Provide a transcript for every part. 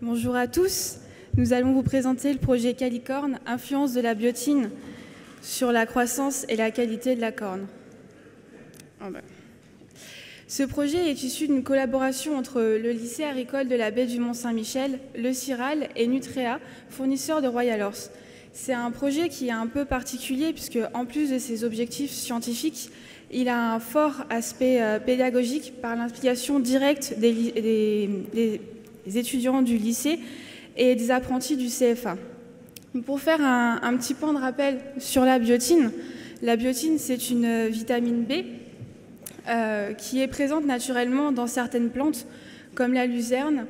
Bonjour à tous. Nous allons vous présenter le projet Calicorne, influence de la biotine sur la croissance et la qualité de la corne. Ce projet est issu d'une collaboration entre le lycée agricole de la baie du Mont-Saint-Michel, le CIRAL et Nutrea, fournisseur de Royal Horse. C'est un projet qui est un peu particulier puisque, en plus de ses objectifs scientifiques, il a un fort aspect pédagogique par l'implication directe des étudiants du lycée et des apprentis du CFA. Pour faire un petit point de rappel sur la biotine c'est une vitamine B qui est présente naturellement dans certaines plantes comme la luzerne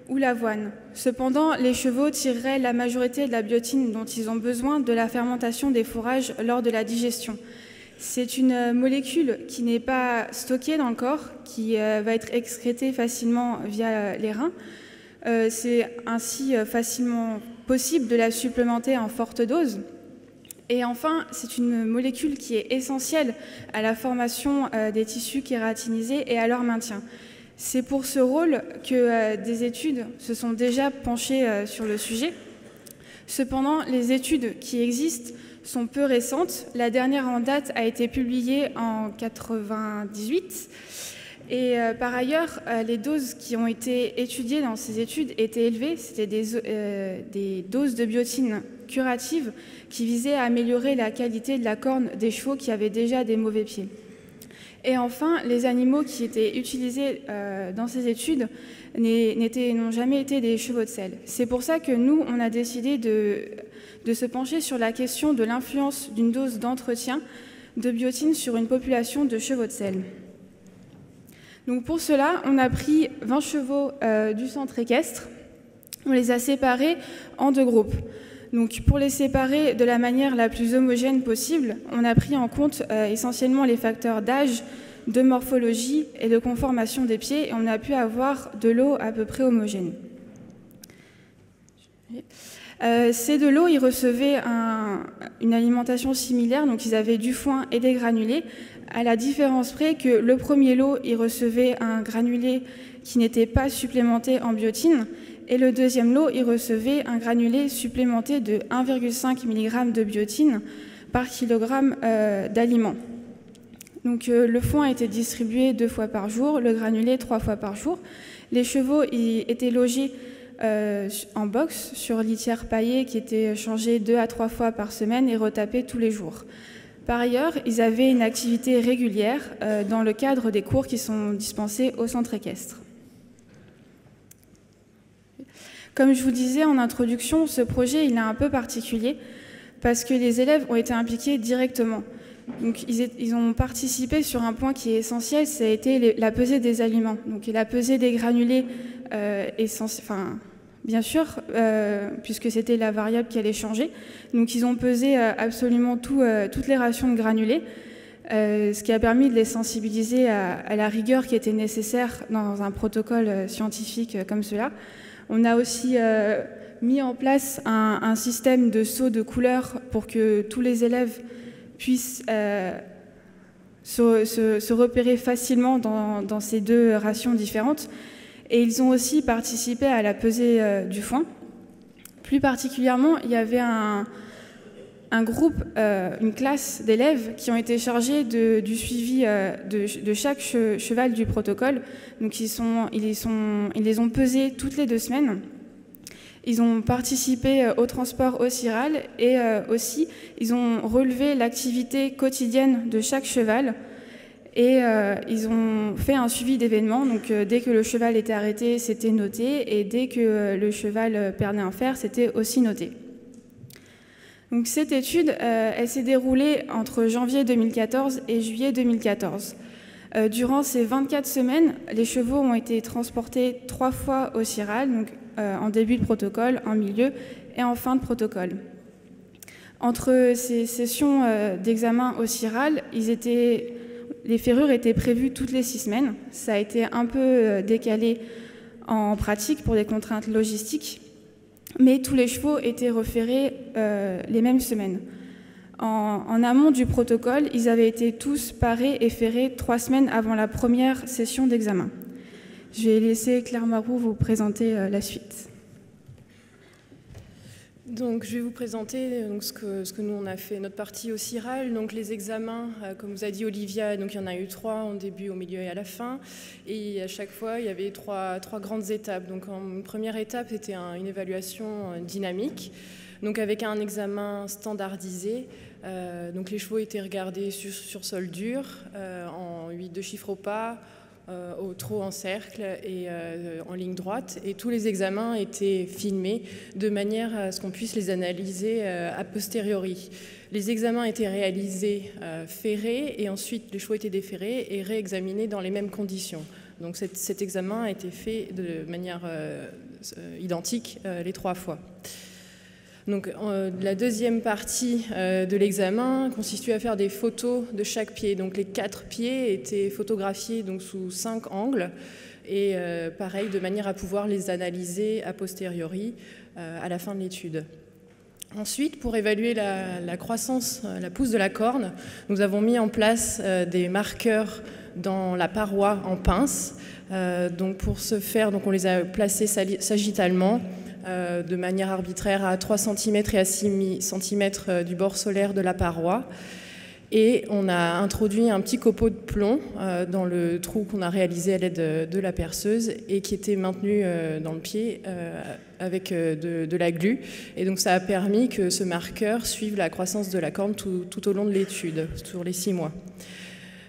ou l'avoine. Cependant, les chevaux tireraient la majorité de la biotine dont ils ont besoin de la fermentation des fourrages lors de la digestion. C'est une molécule qui n'est pas stockée dans le corps, qui va être excrétée facilement via les reins. C'est ainsi facilement possible de la supplémenter en forte dose. Et enfin, c'est une molécule qui est essentielle à la formation des tissus kératinisés et à leur maintien. C'est pour ce rôle que des études se sont déjà penchées sur le sujet. Cependant, les études qui existent sont peu récentes. La dernière en date a été publiée en 1998. Et par ailleurs, les doses qui ont été étudiées dans ces études étaient élevées. C'était des doses de biotine curatives qui visaient à améliorer la qualité de la corne des chevaux qui avaient déjà des mauvais pieds. Et enfin, les animaux qui étaient utilisés dans ces études n'ont jamais été des chevaux de selle. C'est pour ça que nous, on a décidé de se pencher sur la question de l'influence d'une dose d'entretien de biotine sur une population de chevaux de selle. Donc pour cela, on a pris 20 chevaux du centre équestre, on les a séparés en deux groupes. Donc pour les séparer de la manière la plus homogène possible, on a pris en compte essentiellement les facteurs d'âge, de morphologie et de conformation des pieds, et on a pu avoir de l'eau à peu près homogène. Ces deux lots, ils recevaient une alimentation similaire, donc ils avaient du foin et des granulés, à la différence près que le premier lot, il recevait un granulé qui n'était pas supplémenté en biotine, et le deuxième lot, il recevait un granulé supplémenté de 1,5 mg de biotine par kilogramme d'aliments. Donc le foin était distribué 2 fois par jour, le granulé 3 fois par jour. Les chevaux étaient logés en box sur litière paillée qui était changée 2 à 3 fois par semaine et retapée tous les jours. Par ailleurs, ils avaient une activité régulière dans le cadre des cours qui sont dispensés au centre équestre. Comme je vous disais en introduction, ce projet il est un peu particulier parce que les élèves ont été impliqués directement. Donc, ils ont participé sur un point qui est essentiel, ça a été la pesée des aliments. Donc, la pesée des granulés, bien sûr, puisque c'était la variable qui allait changer. Donc, ils ont pesé absolument toutes les rations de granulés, ce qui a permis de les sensibiliser à la rigueur qui était nécessaire dans un protocole scientifique comme cela. On a aussi mis en place un système de sauts de couleurs pour que tous les élèves puissent se repérer facilement dans ces deux rations différentes. Et ils ont aussi participé à la pesée du foin. Plus particulièrement, il y avait un groupe, une classe d'élèves qui ont été chargés du suivi de chaque cheval du protocole. Donc ils les ont pesés toutes les 2 semaines. Ils ont participé au transport au CIRAL et aussi ils ont relevé l'activité quotidienne de chaque cheval et ils ont fait un suivi d'événements. Donc dès que le cheval était arrêté, c'était noté, et dès que le cheval perdait un fer, c'était aussi noté. Donc cette étude, elle s'est déroulée entre janvier 2014 et juillet 2014. Durant ces 24 semaines, les chevaux ont été transportés 3 fois au CIRAL, donc en début de protocole, en milieu et en fin de protocole. Entre ces sessions d'examen au CIRAL, les ferrures étaient prévues toutes les 6 semaines. Ça a été un peu décalé en pratique pour des contraintes logistiques, mais tous les chevaux étaient referrés les mêmes semaines. En amont du protocole, ils avaient été tous parés et ferrés 3 semaines avant la première session d'examen. Je vais laisser Claire Marou vous présenter la suite. Donc, je vais vous présenter donc, ce que nous on a fait, notre partie au CIRAL. Donc, les examens, comme vous a dit Olivia, donc, il y en a eu 3 au début, au milieu et à la fin. Et à chaque fois, il y avait trois grandes étapes. Donc, en première étape, c'était une évaluation dynamique, donc avec un examen standardisé. Donc, les chevaux étaient regardés sur sol dur, en 8 chiffres au pas, au trot en cercle et en ligne droite, et tous les examens étaient filmés de manière à ce qu'on puisse les analyser a posteriori. Les examens étaient réalisés ferrés, et ensuite les chevaux étaient déferrés et réexaminés dans les mêmes conditions. Donc cet examen a été fait de manière identique les 3 fois. Donc, la deuxième partie de l'examen consistait à faire des photos de chaque pied. Donc, les 4 pieds étaient photographiés donc, sous 5 angles, et pareil, de manière à pouvoir les analyser a posteriori à la fin de l'étude. Ensuite, pour évaluer la croissance, la pousse de la corne, nous avons mis en place des marqueurs dans la paroi en pince. Donc, pour ce faire, donc, on les a placés sagittalement, de manière arbitraire à 3 cm et à 6 cm du bord solaire de la paroi. Et on a introduit un petit copeau de plomb dans le trou qu'on a réalisé à l'aide de la perceuse et qui était maintenu dans le pied avec de la glu. Et donc ça a permis que ce marqueur suive la croissance de la corne tout au long de l'étude, sur les 6 mois.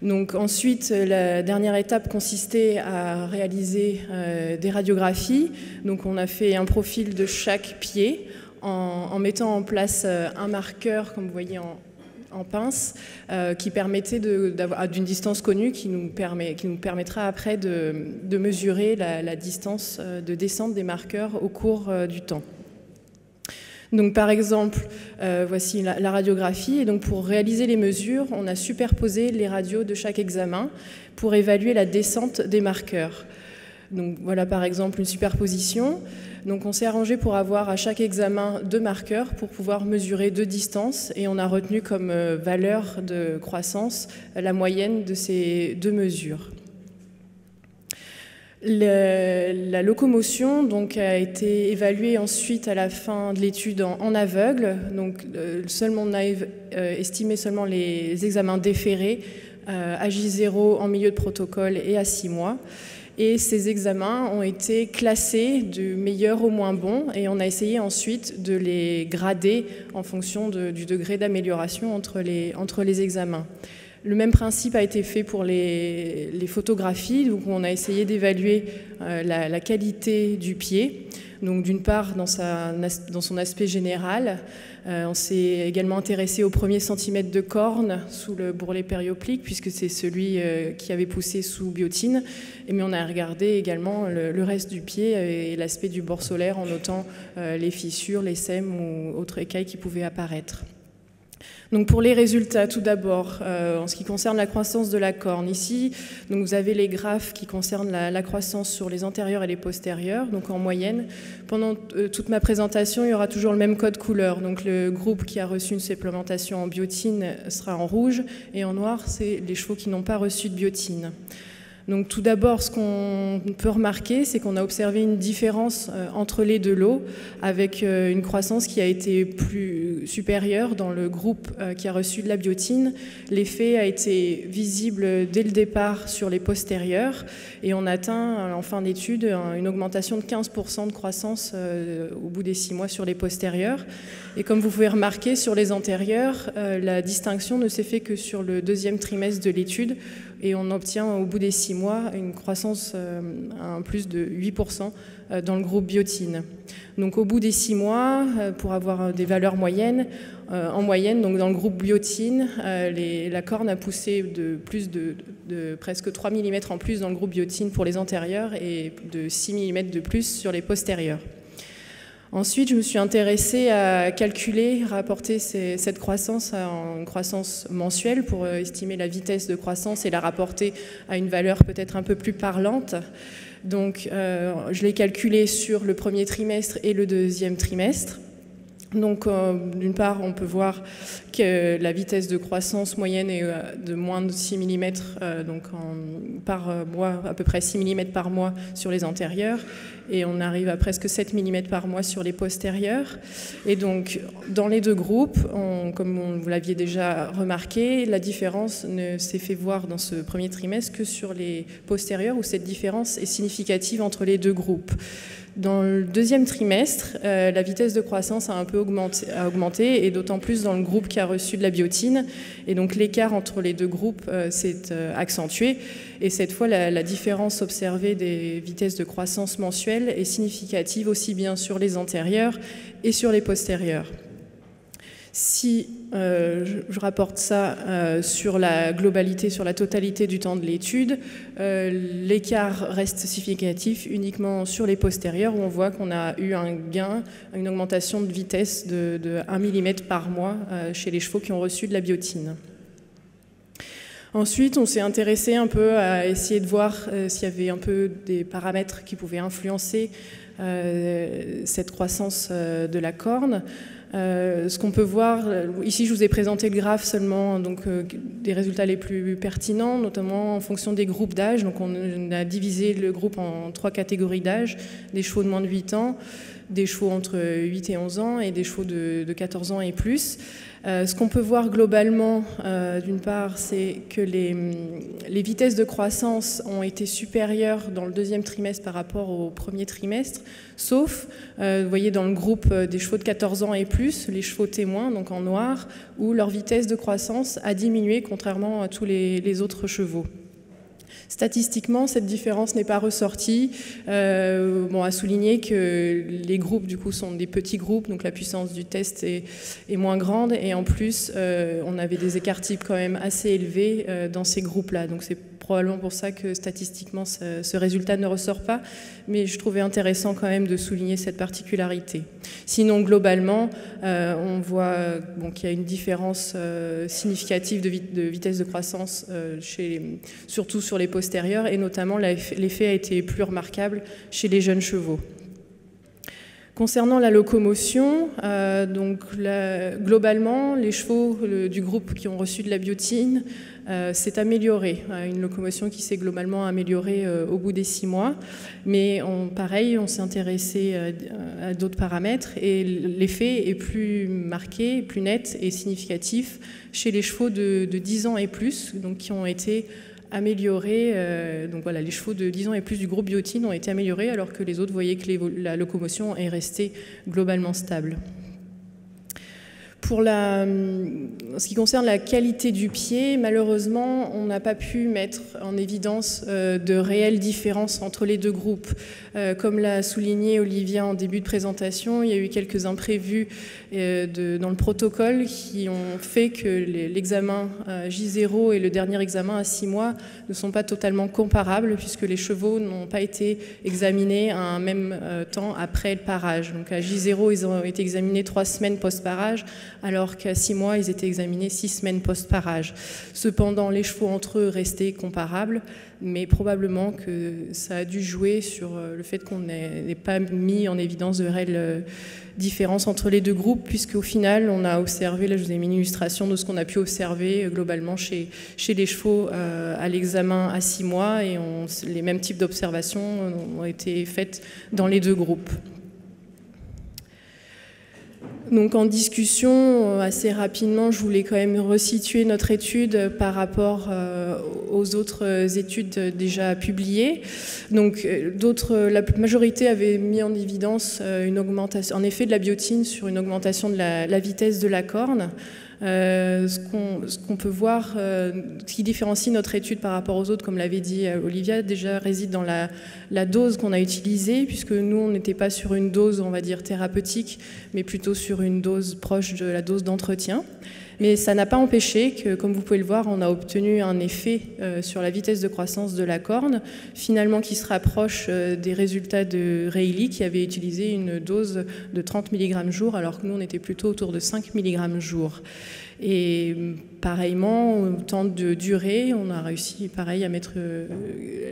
Donc ensuite, la dernière étape consistait à réaliser des radiographies. Donc on a fait un profil de chaque pied en mettant en place un marqueur, comme vous voyez en pince, qui permettait d'une distance connue, qui nous permettra après de mesurer la distance de descente des marqueurs au cours du temps. Donc, par exemple, voici la radiographie. Et donc, pour réaliser les mesures, on a superposé les radios de chaque examen pour évaluer la descente des marqueurs. Donc, voilà par exemple une superposition. Donc, on s'est arrangé pour avoir à chaque examen 2 marqueurs pour pouvoir mesurer 2 distances. Et on a retenu comme valeur de croissance la moyenne de ces 2 mesures. La locomotion donc, a été évaluée ensuite à la fin de l'étude en aveugle. Donc, on a estimé seulement les examens déférés à J0 en milieu de protocole et à 6 mois. Et ces examens ont été classés du meilleur au moins bon, et on a essayé ensuite de les grader en fonction du degré d'amélioration entre les examens. Le même principe a été fait pour les photographies. Donc on a essayé d'évaluer la qualité du pied. Donc d'une part dans son aspect général, on s'est également intéressé au premier centimètre de corne sous le bourrelet périoplique, puisque c'est celui qui avait poussé sous biotine. Mais on a regardé également le reste du pied et l'aspect du bord solaire en notant les fissures, les sèmes ou autres écailles qui pouvaient apparaître. Donc pour les résultats, tout d'abord, en ce qui concerne la croissance de la corne, ici, donc vous avez les graphes qui concernent la croissance sur les antérieurs et les postérieurs. Donc en moyenne, pendant toute ma présentation, il y aura toujours le même code couleur. Donc le groupe qui a reçu une supplémentation en biotine sera en rouge, et en noir, c'est les chevaux qui n'ont pas reçu de biotine. Donc tout d'abord, ce qu'on peut remarquer, c'est qu'on a observé une différence entre les 2 lots, avec une croissance qui a été plus supérieure dans le groupe qui a reçu de la biotine. L'effet a été visible dès le départ sur les postérieurs, et on atteint en fin d'étude une augmentation de 15% de croissance au bout des 6 mois sur les postérieurs. Et comme vous pouvez remarquer sur les antérieurs, la distinction ne s'est faite que sur le 2e trimestre de l'étude, et on obtient au bout des 6 mois une croissance à un plus de 8% dans le groupe biotine. Donc au bout des 6 mois, pour avoir des valeurs moyennes, en moyenne, donc dans le groupe biotine, la corne a poussé de presque 3 mm en plus dans le groupe biotine pour les antérieurs, et de 6 mm de plus sur les postérieurs. Ensuite, je me suis intéressée à rapporter cette croissance en croissance mensuelle pour estimer la vitesse de croissance et la rapporter à une valeur peut-être un peu plus parlante. Donc, je l'ai calculée sur le 1er trimestre et le 2e trimestre. Donc, d'une part, on peut voir que la vitesse de croissance moyenne est de moins de 6 mm par mois, à peu près 6 mm par mois sur les antérieurs, et on arrive à presque 7 mm par mois sur les postérieurs. Et donc, dans les deux groupes, comme vous l'aviez déjà remarqué, la différence ne s'est fait voir dans ce premier trimestre que sur les postérieurs, où cette différence est significative entre les deux groupes. Dans le deuxième trimestre, la vitesse de croissance a un peu augmenté, et d'autant plus dans le groupe qui a reçu de la biotine. Et donc l'écart entre les deux groupes s'est accentué. Et cette fois, la différence observée des vitesses de croissance mensuelles est significative aussi bien sur les antérieurs et sur les postérieurs. Si je rapporte ça sur la globalité, sur la totalité du temps de l'étude, l'écart reste significatif uniquement sur les postérieurs, où on voit qu'on a eu un gain, une augmentation de vitesse de 1 mm par mois chez les chevaux qui ont reçu de la biotine. Ensuite, on s'est intéressé un peu à essayer de voir s'il y avait un peu des paramètres qui pouvaient influencer cette croissance de la corne. Ce qu'on peut voir, ici je vous ai présenté le graphe seulement, donc des résultats les plus pertinents, notamment en fonction des groupes d'âge. Donc on a divisé le groupe en 3 catégories d'âge: des chevaux de moins de 8 ans, des chevaux entre 8 et 11 ans et des chevaux de 14 ans et plus. Ce qu'on peut voir globalement, d'une part, c'est que les vitesses de croissance ont été supérieures dans le deuxième trimestre par rapport au premier trimestre, sauf, vous voyez, dans le groupe des chevaux de 14 ans et plus, les chevaux témoins, donc en noir, où leur vitesse de croissance a diminué contrairement à tous les autres chevaux. Statistiquement, cette différence n'est pas ressortie. À souligner que les groupes, du coup, sont des petits groupes, donc la puissance du test est moins grande. Et en plus, on avait des écarts types quand même assez élevés dans ces groupes-là. Donc c'est probablement pour ça que statistiquement, ce résultat ne ressort pas. Mais je trouvais intéressant quand même de souligner cette particularité. Sinon, globalement, on voit qu'il y a une différence significative de vitesse de croissance, surtout sur les postérieurs, et notamment l'effet a été plus remarquable chez les jeunes chevaux. Concernant la locomotion, globalement, les chevaux du groupe qui ont reçu de la biotine s'est améliorée, une locomotion qui s'est globalement améliorée au bout des 6 mois. Mais pareil, on s'est intéressé à d'autres paramètres et l'effet est plus marqué, plus net et significatif chez les chevaux de 10 ans et plus, donc qui ont été améliorés. Donc voilà, les chevaux de 10 ans et plus du groupe biotine ont été améliorés, alors que les autres, vous voyez que la locomotion est restée globalement stable. Pour ce qui concerne la qualité du pied, malheureusement, on n'a pas pu mettre en évidence de réelles différences entre les deux groupes. Comme l'a souligné Olivia en début de présentation, il y a eu quelques imprévus dans le protocole qui ont fait que l'examen J0 et le dernier examen à 6 mois ne sont pas totalement comparables, puisque les chevaux n'ont pas été examinés à un même temps après le parage. Donc à J0, ils ont été examinés 3 semaines post-parage, alors qu'à 6 mois, ils étaient examinés 6 semaines post-parage. Cependant, les chevaux entre eux restaient comparables, mais probablement que ça a dû jouer sur le fait qu'on n'ait pas mis en évidence de réelles différences entre les deux groupes, puisqu'au final, on a observé, là je vous ai mis une illustration de ce qu'on a pu observer globalement chez les chevaux à l'examen à 6 mois, et les mêmes types d'observations ont été faites dans les deux groupes. Donc en discussion, assez rapidement, je voulais quand même resituer notre étude par rapport aux autres études déjà publiées. Donc la majorité avait mis en évidence une augmentation, en effet, de la biotine sur une augmentation de la vitesse de la corne. Ce qu'on peut voir, ce qui différencie notre étude par rapport aux autres, comme l'avait dit Olivia, déjà réside dans la dose qu'on a utilisée, puisque nous, on n'était pas sur une dose, on va dire, thérapeutique, mais plutôt sur une dose proche de la dose d'entretien. Mais ça n'a pas empêché que, comme vous pouvez le voir, on a obtenu un effet sur la vitesse de croissance de la corne, finalement qui se rapproche des résultats de Reilly, qui avait utilisé une dose de 30 mg jour, alors que nous, on était plutôt autour de 5 mg jour. Et pareillement, au temps de durée, on a réussi, pareil, à mettre...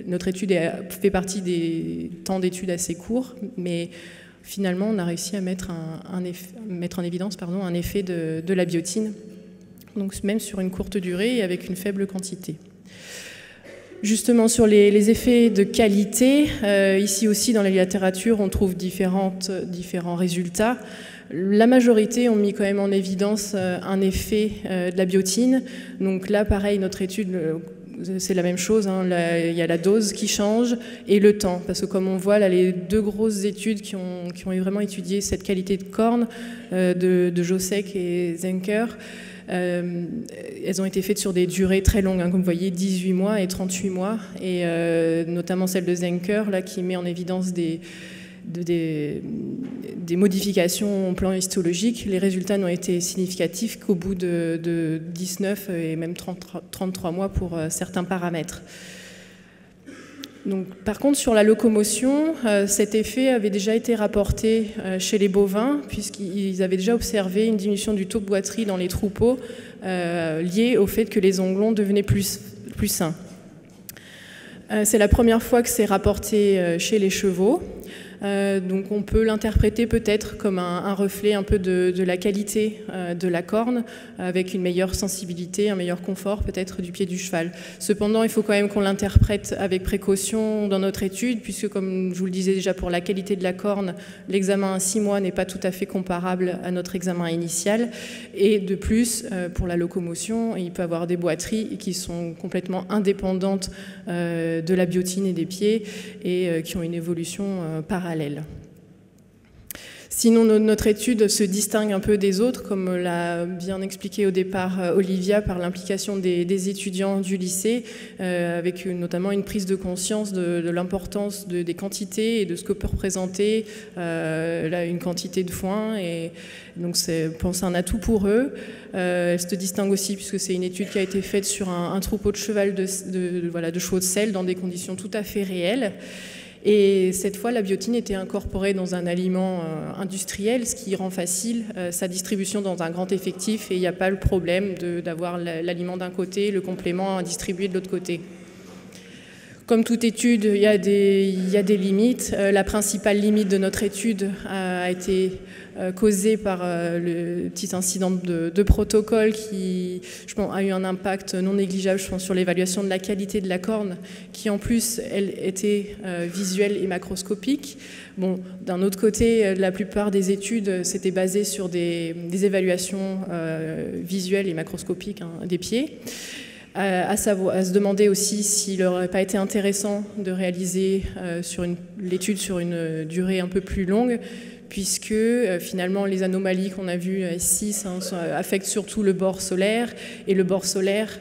notre étude fait partie des temps d'études assez courts, mais finalement, on a réussi à mettre en évidence un effet de la biotine, donc même sur une courte durée et avec une faible quantité. Justement, sur les effets de qualité, ici aussi dans la littérature, on trouve différents résultats. La majorité ont mis quand même en évidence un effet de la biotine. Donc là, pareil, notre étude, c'est la même chose, hein. Il y a la dose qui change et le temps. Parce que comme on voit, là, les deux grosses études qui ont vraiment étudié cette qualité de corne, de Josek et Zenker, elles ont été faites sur des durées très longues, hein, comme vous voyez, 18 mois et 38 mois, et notamment celle de Zenker, là, qui met en évidence des modifications au plan histologique. Les résultats n'ont été significatifs qu'au bout de 19 et même 33 mois pour certains paramètres. Donc, par contre, sur la locomotion, cet effet avait déjà été rapporté chez les bovins, puisqu'ils avaient déjà observé une diminution du taux de boiterie dans les troupeaux liée au fait que les onglons devenaient plus sains. C'est la première fois que c'est rapporté chez les chevaux. Donc on peut l'interpréter peut-être comme un reflet un peu de la qualité de la corne, avec une meilleure sensibilité, un meilleur confort peut-être du pied du cheval. Cependant, il faut quand même qu'on l'interprète avec précaution dans notre étude, puisque comme je vous le disais déjà, pour la qualité de la corne, l'examen à 6 mois n'est pas tout à fait comparable à notre examen initial. Et de plus, pour la locomotion, il peut y avoir des boiteries qui sont complètement indépendantes de la biotine et des pieds et qui ont une évolution parallèle. Sinon, notre étude se distingue un peu des autres, comme l'a bien expliqué au départ Olivia, par l'implication des étudiants du lycée, avec notamment une prise de conscience de l'importance des quantités et de ce que peut représenter là, une quantité de foin. Et donc, je pense un atout pour eux. Elle se distingue aussi puisque c'est une étude qui a été faite sur un troupeau de cheval de chevaux de selle dans des conditions tout à fait réelles. Et cette fois, la biotine était incorporée dans un aliment industriel, ce qui rend facile sa distribution dans un grand effectif, et il n'y a pas le problème d'avoir l'aliment d'un côté, le complément à distribuer de l'autre côté. Comme toute étude, il y a des limites. La principale limite de notre étude a été causée par le petit incident de protocole qui, je pense, a eu un impact non négligeable, je pense, sur l'évaluation de la qualité de la corne, qui en plus, elle était visuelle et macroscopique. Bon, d'un autre côté, la plupart des études s'étaient basées sur des évaluations visuelles et macroscopiques, hein, des pieds. À se demander aussi s'il n'aurait pas été intéressant de réaliser l'étude sur une durée un peu plus longue, puisque finalement les anomalies qu'on a vues à S6 affectent surtout le bord solaire, et le bord solaire,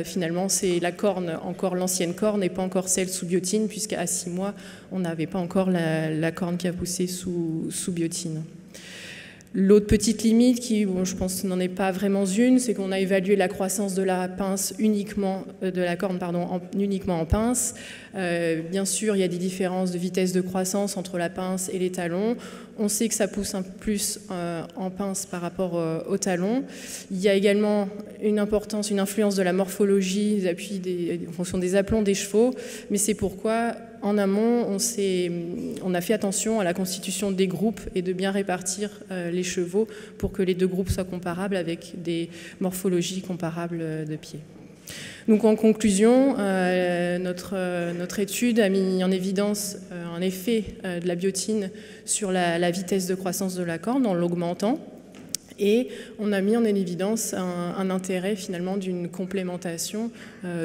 finalement, c'est la corne, encore l'ancienne corne, et pas encore celle sous biotine, puisqu'à 6 mois, on n'avait pas encore la corne qui a poussé sous biotine. L'autre petite limite, qui, bon, je pense, n'en est pas vraiment une, c'est qu'on a évalué la croissance de la pince uniquement en pince. Bien sûr, il y a des différences de vitesse de croissance entre la pince et les talons. On sait que ça pousse un peu plus en pince par rapport au talon. Il y a également une influence de la morphologie, des appuis en fonction des aplombs des chevaux, mais c'est pourquoi en amont, on a fait attention à la constitution des groupes et de bien répartir les chevaux pour que les deux groupes soient comparables avec des morphologies comparables de pieds. Donc en conclusion, notre étude a mis en évidence un effet de la biotine sur la vitesse de croissance de la corne en l'augmentant. Et on a mis en évidence un intérêt finalement d'une complémentation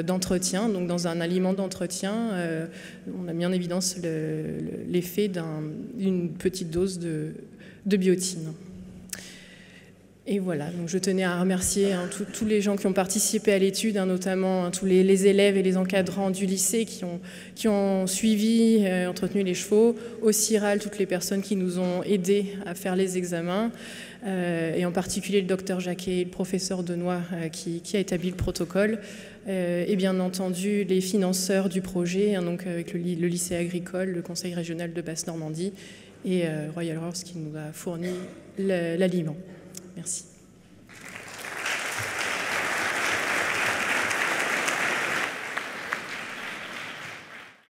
d'entretien. Donc dans un aliment d'entretien, on a mis en évidence l'effet d'une petite dose de biotine. Et voilà, donc je tenais à remercier tous les gens qui ont participé à l'étude, notamment tous les élèves et les encadrants du lycée qui ont suivi, entretenu les chevaux, au CIRAL, toutes les personnes qui nous ont aidés à faire les examens, et en particulier le docteur Jacquet, le professeur Denoy qui a établi le protocole, et bien entendu les financeurs du projet, donc avec le lycée agricole, le conseil régional de Basse-Normandie et Royal Horse qui nous a fourni l'aliment. Merci.